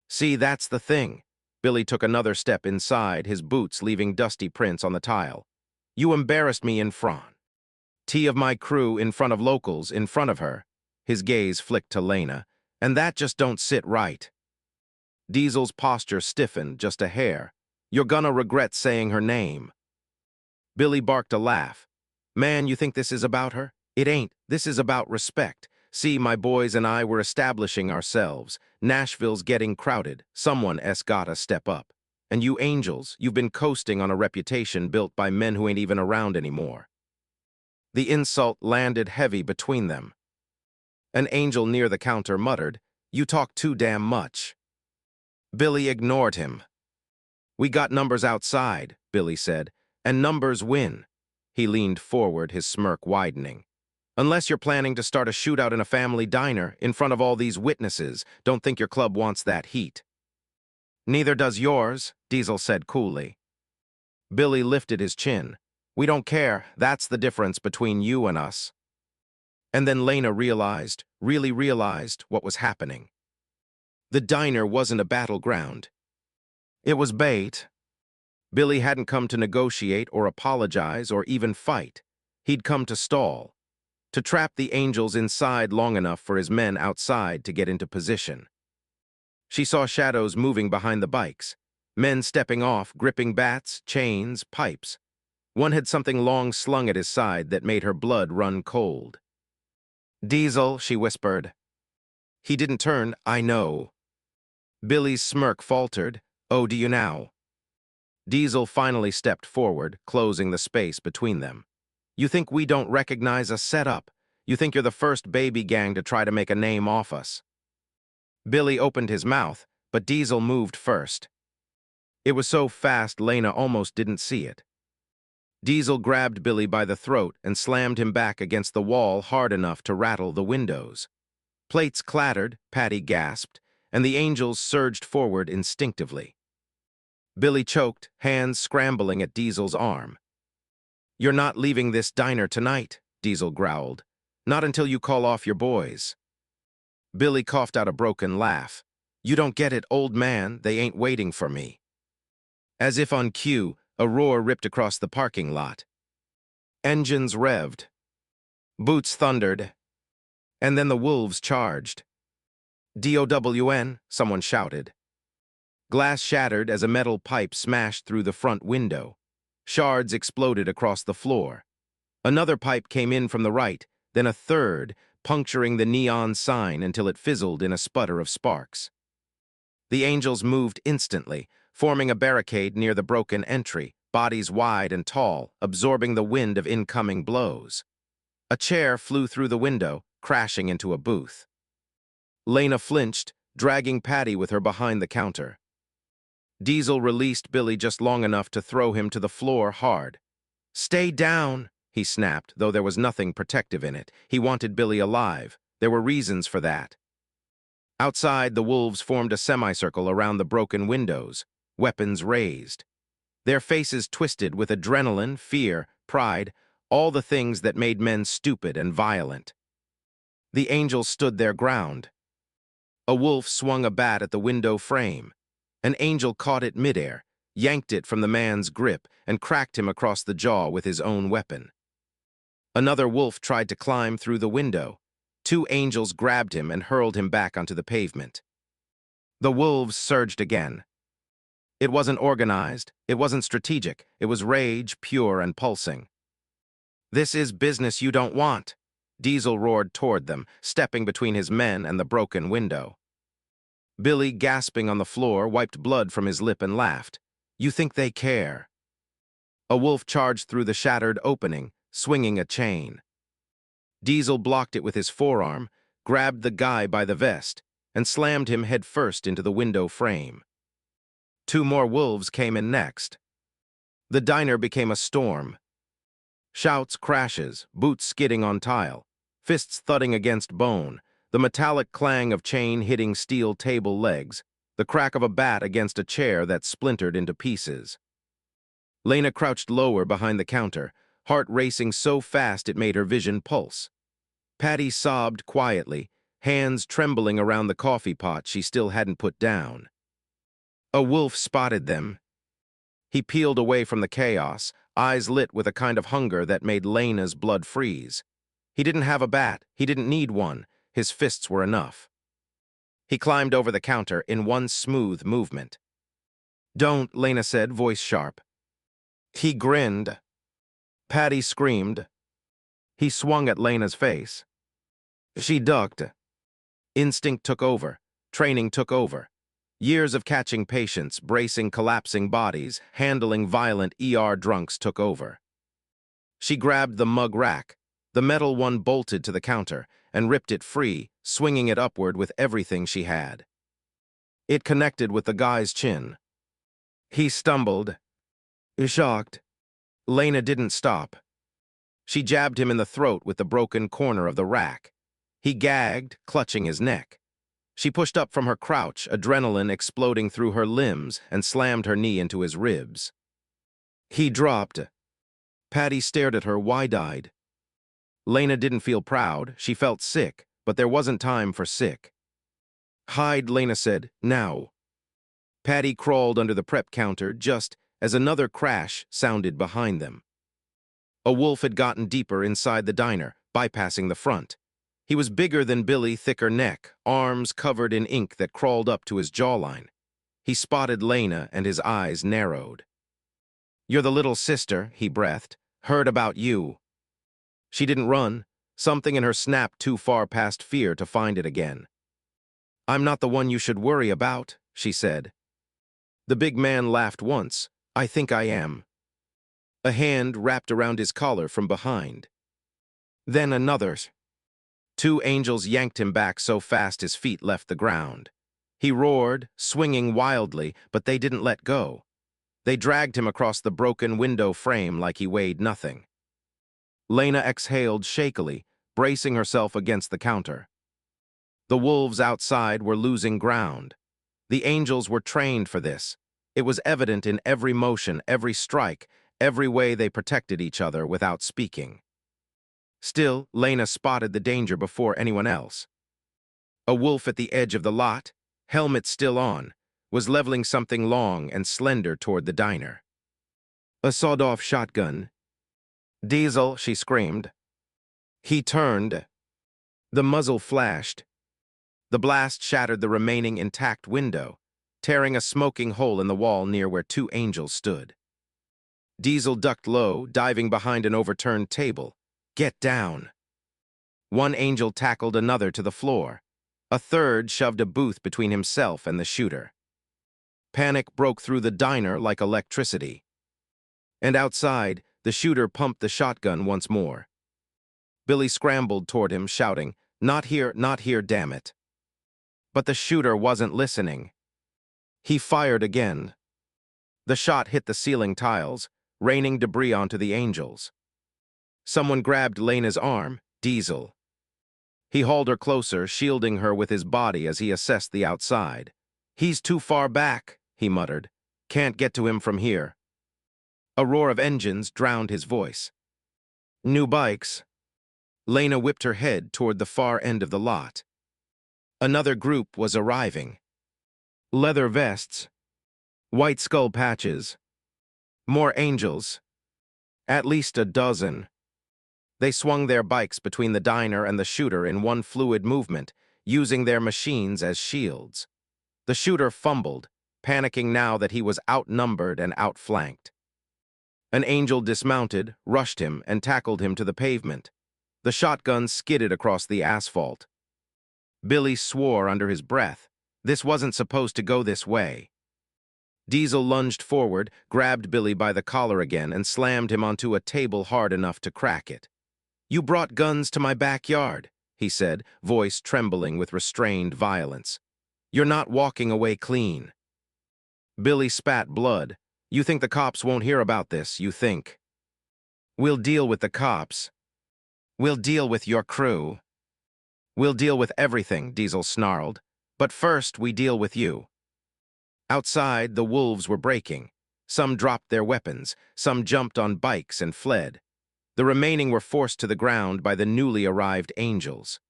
"See, that's the thing." Billy took another step inside, his boots leaving dusty prints on the tile. "You embarrassed me in front of my crew, in front of locals, in front of her." His gaze flicked to Lena. "And that just don't sit right." Diesel's posture stiffened just a hair. "You're gonna regret saying her name." Billy barked a laugh. "Man, you think this is about her? It ain't. This is about respect. See, my boys and I were establishing ourselves. Nashville's getting crowded. Someone's gotta step up. And you Angels, you've been coasting on a reputation built by men who ain't even around anymore." The insult landed heavy between them. An Angel near the counter muttered, "You talk too damn much." Billy ignored him. "We got numbers outside," Billy said, "and numbers win." He leaned forward, his smirk widening. "Unless you're planning to start a shootout in a family diner in front of all these witnesses, don't think your club wants that heat." "Neither does yours," Diesel said coolly. Billy lifted his chin. "We don't care. That's the difference between you and us." And then Lena realized, really realized, what was happening. The diner wasn't a battleground. It was bait. Billy hadn't come to negotiate or apologize or even fight. He'd come to stall. To trap the Angels inside long enough for his men outside to get into position. She saw shadows moving behind the bikes, Men stepping off, gripping bats, chains, pipes. One had something long slung at his side that made her blood run cold. "Diesel," she whispered. He didn't turn. "I know." Billy's smirk faltered. "Oh, do you now?" Diesel finally stepped forward, closing the space between them. "You think we don't recognize a setup? You think you're the first baby gang to try to make a name off us?" Billy opened his mouth, but Diesel moved first. It was so fast Lena almost didn't see it. Diesel grabbed Billy by the throat and slammed him back against the wall hard enough to rattle the windows. Plates clattered, Patty gasped, and the angels surged forward instinctively. Billy choked, hands scrambling at Diesel's arm. "You're not leaving this diner tonight," Diesel growled. "Not until you call off your boys." Billy coughed out a broken laugh. "You don't get it, old man. They ain't waiting for me." As if on cue, a roar ripped across the parking lot. Engines revved. Boots thundered. And then the wolves charged. "DOWN," someone shouted. Glass shattered as a metal pipe smashed through the front window. Shards exploded across the floor. Another pipe came in from the right, then a third, puncturing the neon sign until it fizzled in a sputter of sparks. The angels moved instantly, forming a barricade near the broken entry, bodies wide and tall, absorbing the wind of incoming blows. A chair flew through the window, crashing into a booth. Lena flinched, dragging Patty with her behind the counter. Diesel released Billy just long enough to throw him to the floor hard. "Stay down," he snapped, though there was nothing protective in it. He wanted Billy alive. There were reasons for that. Outside, the wolves formed a semicircle around the broken windows, weapons raised. Their faces twisted with adrenaline, fear, pride, all the things that made men stupid and violent. The angels stood their ground. A wolf swung a bat at the window frame. An angel caught it midair, yanked it from the man's grip, and cracked him across the jaw with his own weapon. Another wolf tried to climb through the window. Two angels grabbed him and hurled him back onto the pavement. The wolves surged again. It wasn't organized, it wasn't strategic, it was rage, pure and pulsing. "This is business you don't want," Diesel roared toward them, stepping between his men and the broken window. Billy, gasping on the floor, wiped blood from his lip and laughed. "You think they care?" A wolf charged through the shattered opening, swinging a chain. Diesel blocked it with his forearm, grabbed the guy by the vest, and slammed him headfirst into the window frame. Two more wolves came in next. The diner became a storm. Shouts, crashes, boots skidding on tile, fists thudding against bone, the metallic clang of chain hitting steel table legs, the crack of a bat against a chair that splintered into pieces. Lena crouched lower behind the counter, heart racing so fast it made her vision pulse. Patty sobbed quietly, hands trembling around the coffee pot she still hadn't put down. A wolf spotted them. He peeled away from the chaos, eyes lit with a kind of hunger that made Lena's blood freeze. He didn't have a bat, he didn't need one, his fists were enough. He climbed over the counter in one smooth movement. "Don't," Lena said, voice sharp. He grinned. Patty screamed. He swung at Lena's face. She ducked. Instinct took over. Training took over. Years of catching patients, bracing collapsing bodies, handling violent ER drunks took over. She grabbed the mug rack. The metal one bolted to the counter and ripped it free, swinging it upward with everything she had. It connected with the guy's chin. He stumbled. Shocked. Lena didn't stop. She jabbed him in the throat with the broken corner of the rack. He gagged, clutching his neck. She pushed up from her crouch, adrenaline exploding through her limbs, and slammed her knee into his ribs. He dropped. Patty stared at her wide-eyed. Lena didn't feel proud, she felt sick, but there wasn't time for sick. "Hide," Lena said, "now." Patty crawled under the prep counter just as another crash sounded behind them. A wolf had gotten deeper inside the diner, bypassing the front. He was bigger than Billy, thicker neck, arms covered in ink that crawled up to his jawline. He spotted Lena and his eyes narrowed. "You're the little sister," he breathed. "Heard about you." She didn't run. Something in her snapped too far past fear to find it again. "I'm not the one you should worry about," she said. The big man laughed once. "I think I am." A hand wrapped around his collar from behind. Then another's. Two angels yanked him back so fast his feet left the ground. He roared, swinging wildly, but they didn't let go. They dragged him across the broken window frame like he weighed nothing. Lena exhaled shakily, bracing herself against the counter. The wolves outside were losing ground. The angels were trained for this. It was evident in every motion, every strike, every way they protected each other without speaking. Still, Lena spotted the danger before anyone else. A wolf at the edge of the lot, helmet still on, was leveling something long and slender toward the diner. A sawed-off shotgun. "Diesel," she screamed. He turned. The muzzle flashed. The blast shattered the remaining intact window, tearing a smoking hole in the wall near where two angels stood. Diesel ducked low, diving behind an overturned table. "Get down." One angel tackled another to the floor. A third shoved a booth between himself and the shooter. Panic broke through the diner like electricity. And outside, the shooter pumped the shotgun once more. Billy scrambled toward him, shouting, not here, damn it." But the shooter wasn't listening. He fired again. The shot hit the ceiling tiles, raining debris onto the angels. Someone grabbed Lena's arm, Diesel. He hauled her closer, shielding her with his body as he assessed the outside. "He's too far back," he muttered. "Can't get to him from here." A roar of engines drowned his voice. "New bikes." Lena whipped her head toward the far end of the lot. Another group was arriving. Leather vests. White skull patches. More angels. At least a dozen. They swung their bikes between the diner and the shooter in one fluid movement, using their machines as shields. The shooter fumbled, panicking now that he was outnumbered and outflanked. An angel dismounted, rushed him, and tackled him to the pavement. The shotgun skidded across the asphalt. Billy swore under his breath. This wasn't supposed to go this way. Diesel lunged forward, grabbed Billy by the collar again, and slammed him onto a table hard enough to crack it. "You brought guns to my backyard," he said, voice trembling with restrained violence. "You're not walking away clean." Billy spat blood. "You think the cops won't hear about this, you think?" "We'll deal with the cops. We'll deal with your crew. We'll deal with everything," Diesel snarled. "But first, we deal with you." Outside, the wolves were breaking. Some dropped their weapons, some jumped on bikes and fled. The remaining were forced to the ground by the newly arrived angels.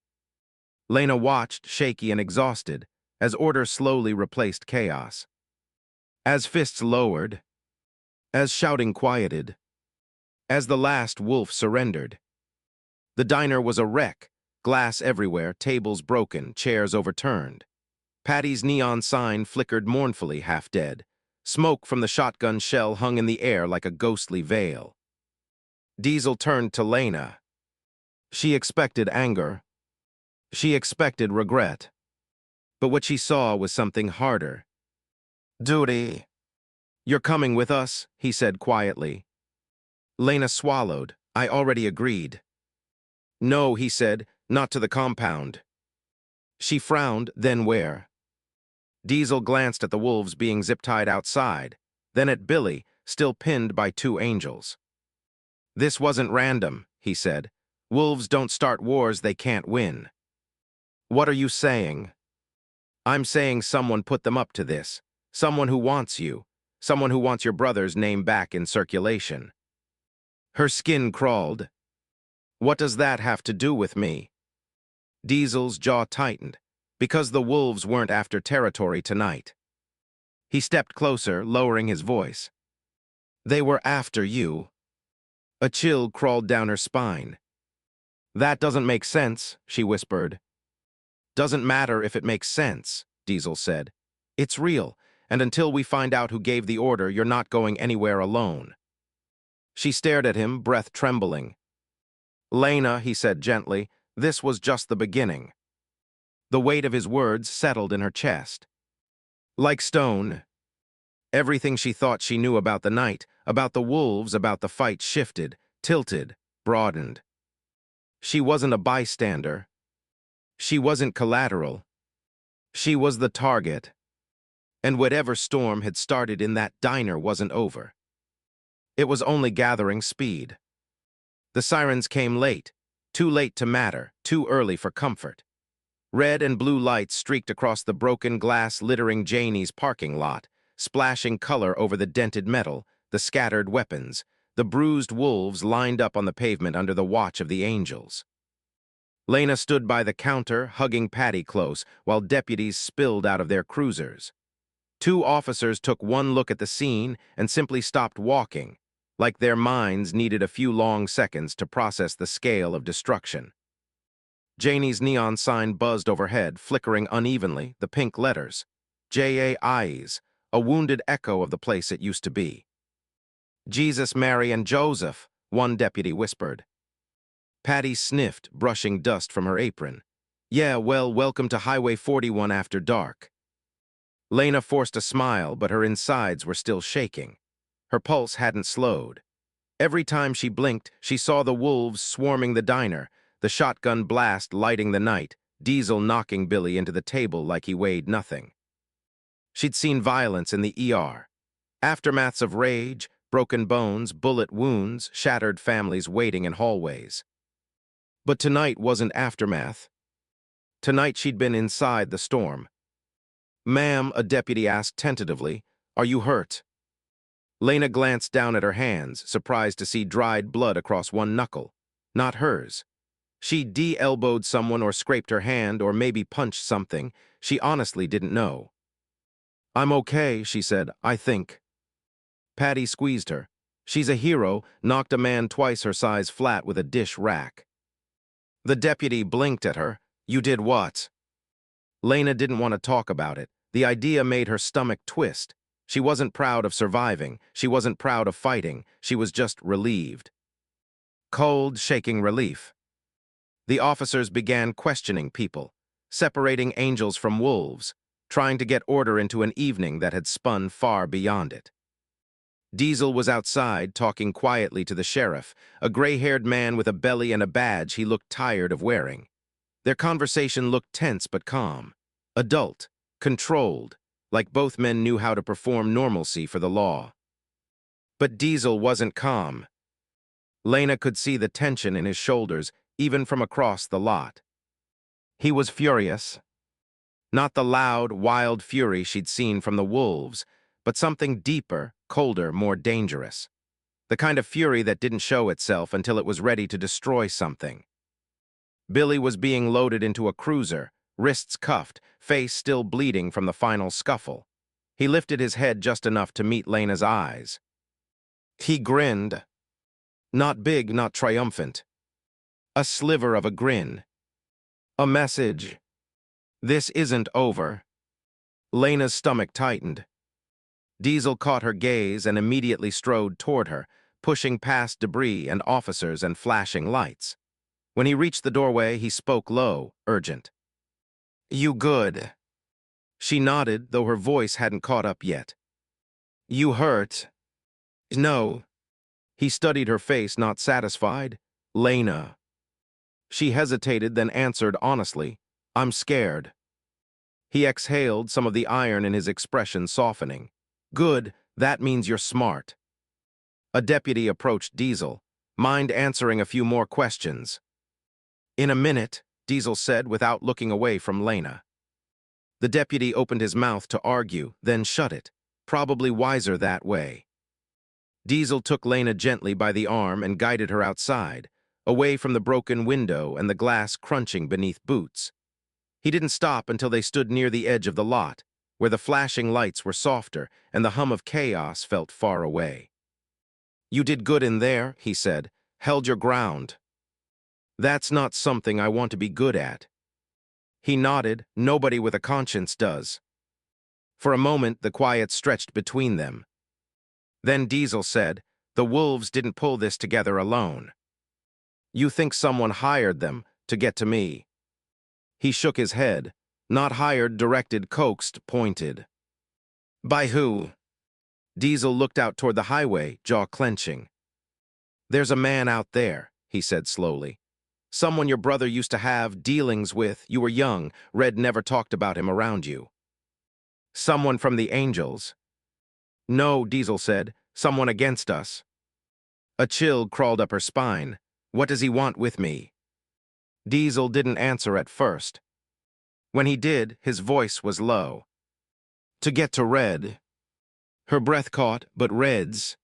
Lena watched, shaky and exhausted, as order slowly replaced chaos. As fists lowered, as shouting quieted, as the last wolf surrendered. The diner was a wreck, glass everywhere, tables broken, chairs overturned. Patty's neon sign flickered mournfully, half dead. Smoke from the shotgun shell hung in the air like a ghostly veil. Diesel turned to Lena. She expected anger. She expected regret. But what she saw was something harder. "Duty." "You're coming with us," he said quietly. Lena swallowed. "I already agreed." "No," he said, "not to the compound." She frowned, then where? Diesel glanced at the wolves being zip-tied outside, then at Billy, still pinned by two angels. "This wasn't random," he said. "Wolves don't start wars they can't win." "What are you saying?" "I'm saying someone put them up to this. Someone who wants you. Someone who wants your brother's name back in circulation." Her skin crawled. "What does that have to do with me?" Diesel's jaw tightened. "Because the wolves weren't after territory tonight." He stepped closer, lowering his voice. "They were after you." A chill crawled down her spine. "That doesn't make sense," she whispered. "Doesn't matter if it makes sense," Diesel said. "It's real, And until we find out who gave the order, you're not going anywhere alone." She stared at him, breath trembling. "Lena," he said gently, "this was just the beginning." The weight of his words settled in her chest. Like stone, everything she thought she knew about the night, about the wolves, about the fight shifted, tilted, broadened. She wasn't a bystander. She wasn't collateral. She was the target. And whatever storm had started in that diner wasn't over. It was only gathering speed. The sirens came late, too late to matter, too early for comfort. Red and blue lights streaked across the broken glass littering Janie's parking lot, splashing color over the dented metal, the scattered weapons, the bruised wolves lined up on the pavement under the watch of the angels. Lena stood by the counter, hugging Patty close, while deputies spilled out of their cruisers. Two officers took one look at the scene and simply stopped walking, like their minds needed a few long seconds to process the scale of destruction. Janie's neon sign buzzed overhead, flickering unevenly, the pink letters. J-A-I-S, a wounded echo of the place it used to be. "Jesus, Mary, and Joseph," one deputy whispered. Patty sniffed, brushing dust from her apron. "Yeah, well, welcome to Highway 41 after dark." Lena forced a smile, but her insides were still shaking. Her pulse hadn't slowed. Every time she blinked, she saw the wolves swarming the diner, the shotgun blast lighting the night, Diesel knocking Billy into the table like he weighed nothing. She'd seen violence in the ER. Aftermaths of rage, broken bones, bullet wounds, shattered families waiting in hallways. But tonight wasn't aftermath. Tonight she'd been inside the storm. "Ma'am," a deputy asked tentatively, "are you hurt?" Lena glanced down at her hands, surprised to see dried blood across one knuckle. Not hers. She de-elbowed someone or scraped her hand or maybe punched something. She honestly didn't know. "I'm okay," she said, "I think." Patty squeezed her. "She's a hero," knocked a man twice her size flat with a dish rack. The deputy blinked at her. "You did what?" Lena didn't want to talk about it. The idea made her stomach twist. She wasn't proud of surviving. She wasn't proud of fighting. She was just relieved. Cold, shaking relief. The officers began questioning people, separating angels from wolves, trying to get order into an evening that had spun far beyond it. Diesel was outside, talking quietly to the sheriff, a gray-haired man with a belly and a badge he looked tired of wearing. Their conversation looked tense but calm, adult, controlled, like both men knew how to perform normalcy for the law. But Diesel wasn't calm. Lena could see the tension in his shoulders, even from across the lot. He was furious. Not the loud, wild fury she'd seen from the wolves, but something deeper, colder, more dangerous. The kind of fury that didn't show itself until it was ready to destroy something. Billy was being loaded into a cruiser, wrists cuffed, face still bleeding from the final scuffle. He lifted his head just enough to meet Lena's eyes. He grinned. Not big, not triumphant. A sliver of a grin. A message. This isn't over. Lena's stomach tightened. Diesel caught her gaze and immediately strode toward her, pushing past debris and officers and flashing lights. When he reached the doorway, he spoke low, urgent. "You good?" She nodded, though her voice hadn't caught up yet. "You hurt?" "No." He studied her face, not satisfied. "Lena." She hesitated, then answered honestly, "I'm scared." He exhaled, some of the iron in his expression softening. "Good, that means you're smart." A deputy approached Diesel. "Mind answering a few more questions?" "In a minute," Diesel said without looking away from Lena. The deputy opened his mouth to argue, then shut it, probably wiser that way. Diesel took Lena gently by the arm and guided her outside, away from the broken window and the glass crunching beneath boots. He didn't stop until they stood near the edge of the lot, where the flashing lights were softer and the hum of chaos felt far away. "You did good in there," he said, "held your ground." "That's not something I want to be good at." He nodded. "Nobody with a conscience does." For a moment, the quiet stretched between them. Then Diesel said, "The wolves didn't pull this together alone. You think someone hired them to get to me?" He shook his head. "Not hired, directed, coaxed, pointed." "By who?" Diesel looked out toward the highway, jaw clenching. "There's a man out there," he said slowly. "Someone your brother used to have dealings with. You were young. Red never talked about him around you." "Someone from the Angels?" "No," Diesel said. "Someone against us." A chill crawled up her spine. "What does he want with me?" Diesel didn't answer at first. When he did, his voice was low. "To get to Red." Her breath caught, "But Red's—"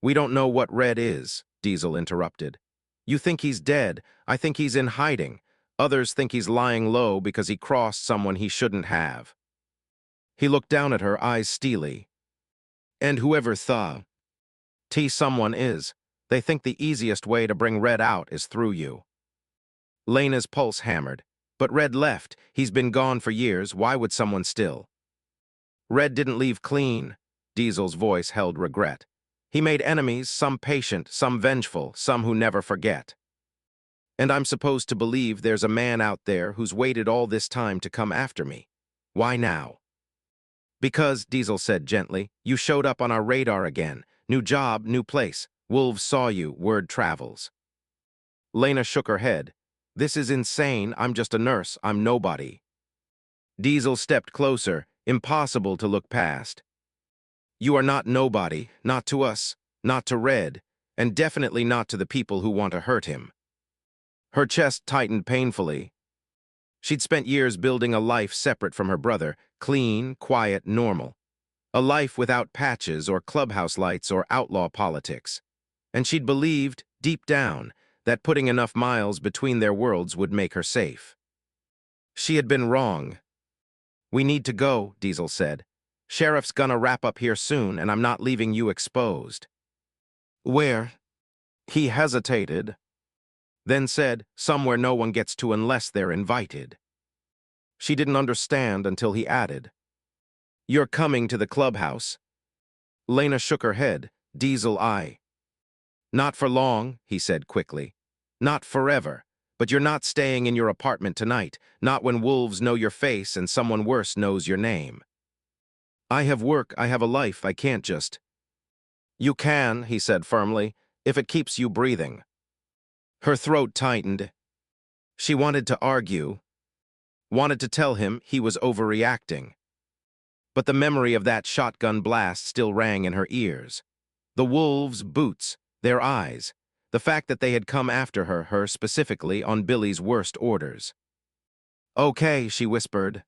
"We don't know what Red is," Diesel interrupted. "You think he's dead. I think he's in hiding. Others think he's lying low because he crossed someone he shouldn't have." He looked down at her, eyes steely. "And whoever thought someone is, they think the easiest way to bring Red out is through you." Lena's pulse hammered. "But Red left. He's been gone for years. Why would someone still?" "Red didn't leave clean." Diesel's voice held regret. "He made enemies, some patient, some vengeful, some who never forget. And I'm supposed to believe there's a man out there who's waited all this time to come after me. Why now?" "Because," Diesel said gently, "you showed up on our radar again. New job, new place. Wolves saw you, word travels." Lena shook her head. "This is insane. I'm just a nurse. I'm nobody." Diesel stepped closer. Impossible to look past. "You are not nobody, not to us, not to Red, and definitely not to the people who want to hurt him." Her chest tightened painfully. She'd spent years building a life separate from her brother, clean, quiet, normal. A life without patches or clubhouse lights or outlaw politics. And she'd believed, deep down, that putting enough miles between their worlds would make her safe. She had been wrong. "We need to go," Diesel said. "Sheriff's gonna wrap up here soon, and I'm not leaving you exposed." "Where?" He hesitated, then said, "Somewhere no one gets to unless they're invited." She didn't understand until he added, "You're coming to the clubhouse." Lena shook her head. Diesel eye. "Not for long," he said quickly. "Not forever. But you're not staying in your apartment tonight, not when wolves know your face and someone worse knows your name." "I have work, I have a life, I can't just—" "You can," he said firmly, "if it keeps you breathing." Her throat tightened. She wanted to argue, wanted to tell him he was overreacting. But the memory of that shotgun blast still rang in her ears. The wolves' boots, their eyes, the fact that they had come after her specifically on Billy's worst orders. "Okay," she whispered.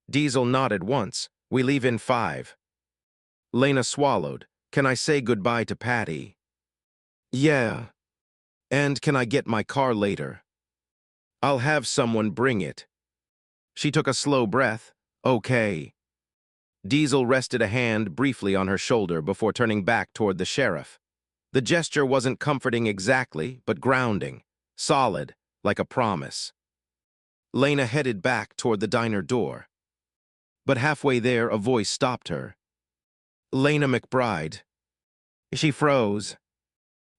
Diesel nodded once. "We leave in 5. Lena swallowed. "Can I say goodbye to Patty?" "Yeah. And can I get my car later?" "I'll have someone bring it." She took a slow breath. "Okay." Diesel rested a hand briefly on her shoulder before turning back toward the sheriff. The gesture wasn't comforting exactly, but grounding, solid, like a promise. Lena headed back toward the diner door. But halfway there, a voice stopped her. "Lena McBride." She froze.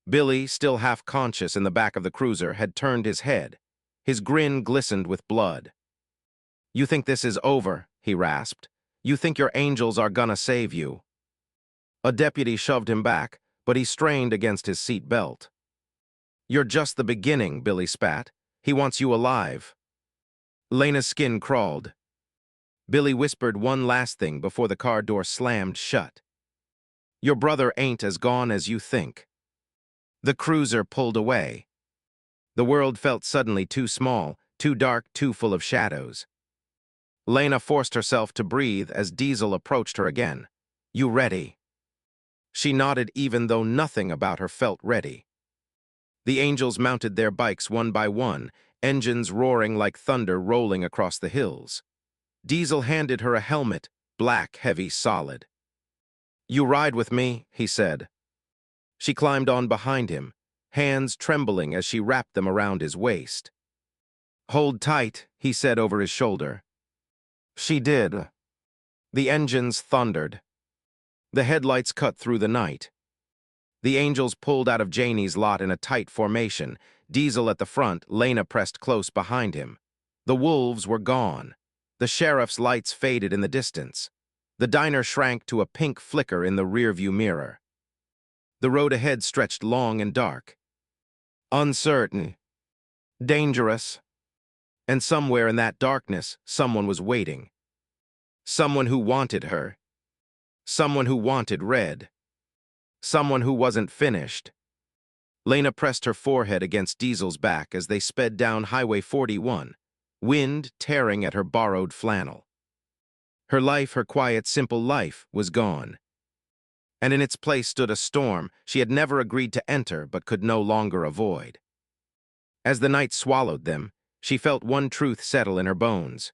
Billy, still half-conscious in the back of the cruiser, had turned his head. His grin glistened with blood. "You think this is over?" he rasped. "You think your angels are gonna save you?" A deputy shoved him back, but he strained against his seat belt. "You're just the beginning," Billy spat. "He wants you alive." Lena's skin crawled. Billy whispered one last thing before the car door slammed shut. "Your brother ain't as gone as you think." The cruiser pulled away. The world felt suddenly too small, too dark, too full of shadows. Lena forced herself to breathe as Diesel approached her again. "You ready?" She nodded even though nothing about her felt ready. The angels mounted their bikes one by one, engines roaring like thunder rolling across the hills. Diesel handed her a helmet, black, heavy, solid. "You ride with me," he said. She climbed on behind him, hands trembling as she wrapped them around his waist. "Hold tight," he said over his shoulder. She did. The engines thundered. The headlights cut through the night. The Angels pulled out of Janie's lot in a tight formation, Diesel at the front, Lena pressed close behind him. The wolves were gone. The sheriff's lights faded in the distance. The diner shrank to a pink flicker in the rearview mirror. The road ahead stretched long and dark. Uncertain. Dangerous. And somewhere in that darkness, someone was waiting. Someone who wanted her. Someone who wanted Red. Someone who wasn't finished. Lena pressed her forehead against Diesel's back as they sped down Highway 41, wind tearing at her borrowed flannel. Her life, her quiet, simple life, was gone. And in its place stood a storm she had never agreed to enter but could no longer avoid. As the night swallowed them, she felt one truth settle in her bones.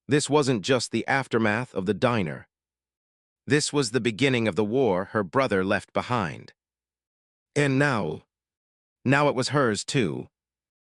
This wasn't just the aftermath of the diner. This was the beginning of the war her brother left behind. And now it was hers too.